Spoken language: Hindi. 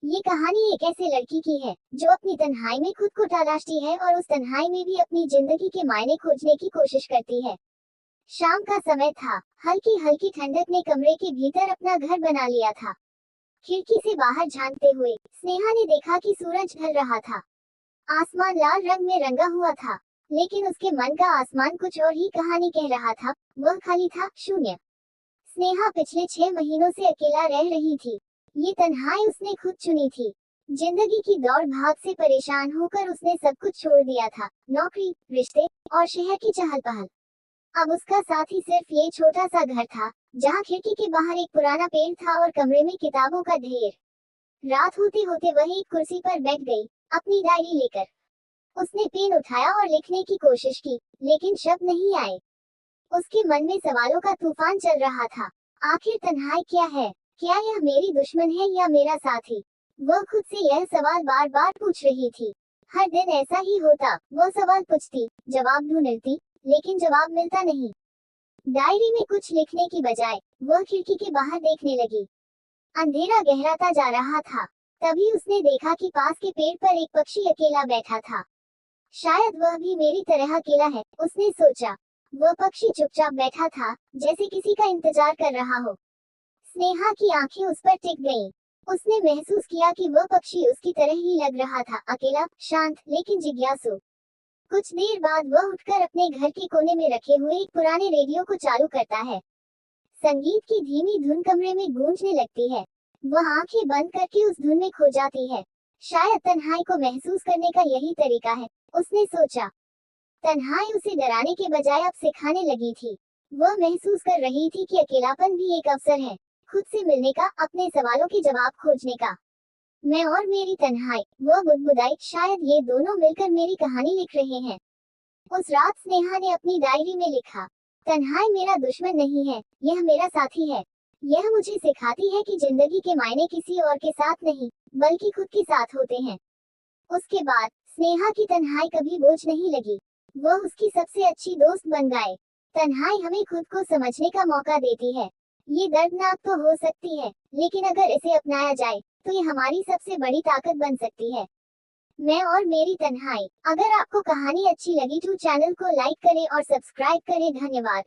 ये कहानी एक ऐसे लड़की की है जो अपनी तन्हाई में खुद को तलाशती है और उस तन्हाई में भी अपनी जिंदगी के मायने खोजने की कोशिश करती है। शाम का समय था। हल्की हल्की ठंडक ने कमरे के भीतर अपना घर बना लिया था। खिड़की से बाहर झांकते हुए स्नेहा ने देखा कि सूरज ढल रहा था। आसमान लाल रंग में रंगा हुआ था, लेकिन उसके मन का आसमान कुछ और ही कहानी कह रहा था। वह खाली था, शून्य। स्नेहा पिछले 6 महीनों से अकेला रह रही थी। ये तन्हाई उसने खुद चुनी थी। जिंदगी की दौड़ भाग से परेशान होकर उसने सब कुछ छोड़ दिया था, नौकरी, रिश्ते और शहर की चहल पहल। अब उसका साथी सिर्फ ये छोटा सा घर था, जहाँ खिड़की के बाहर एक पुराना पेड़ था और कमरे में किताबों का ढेर। रात होते होते वह एक कुर्सी पर बैठ गई, अपनी डायरी लेकर। उसने पेन उठाया और लिखने की कोशिश की, लेकिन शब्द नहीं आए। उसके मन में सवालों का तूफान चल रहा था। आखिर तन्हाई क्या है? क्या यह मेरी दुश्मन है या मेरा साथी? वह खुद से यह सवाल बार बार पूछ रही थी। हर दिन ऐसा ही होता, वह सवाल पूछती, जवाब ढूंढती, लेकिन जवाब मिलता नहीं। डायरी में कुछ लिखने की बजाय वह खिड़की के बाहर देखने लगी। अंधेरा गहराता जा रहा था। तभी उसने देखा कि पास के पेड़ पर एक पक्षी अकेला बैठा था। शायद वह भी मेरी तरह अकेला है, उसने सोचा। वह पक्षी चुपचाप बैठा था, जैसे किसी का इंतजार कर रहा हो। स्नेहा की आंखें उस पर टिक गईं। उसने महसूस किया कि वह पक्षी उसकी तरह ही लग रहा था, अकेला, शांत, लेकिन जिज्ञासु। कुछ देर बाद वह उठकर अपने घर के कोने में रखे हुए एक पुराने रेडियो को चालू करता है। संगीत की धीमी धुन कमरे में गूंजने लगती है। वह आंखें बंद करके उस धुन में खो जाती है। शायद तन्हाई को महसूस करने का यही तरीका है, उसने सोचा। तन्हाई उसे डराने के बजाय अब सिखाने लगी थी। वह महसूस कर रही थी कि अकेलापन भी एक अवसर है, खुद से मिलने का, अपने सवालों के जवाब खोजने का। मैं और मेरी तन्हाई, वह बुदबुदाई, शायद ये दोनों मिलकर मेरी कहानी लिख रहे हैं। उस रात स्नेहा ने अपनी डायरी में लिखा, तन्हाई मेरा दुश्मन नहीं है, यह मेरा साथी है। यह मुझे सिखाती है कि जिंदगी के मायने किसी और के साथ नहीं, बल्कि खुद के साथ होते हैं। उसके बाद स्नेहा की तन्हाई कभी बोझ नहीं लगी। वह उसकी सबसे अच्छी दोस्त बन गए। तन्हाई हमें खुद को समझने का मौका देती है। ये दर्दनाक तो हो सकती है, लेकिन अगर इसे अपनाया जाए, तो ये हमारी सबसे बड़ी ताकत बन सकती है। मैं और मेरी तन्हाई। अगर आपको कहानी अच्छी लगी तो चैनल को लाइक करें और सब्सक्राइब करें। धन्यवाद।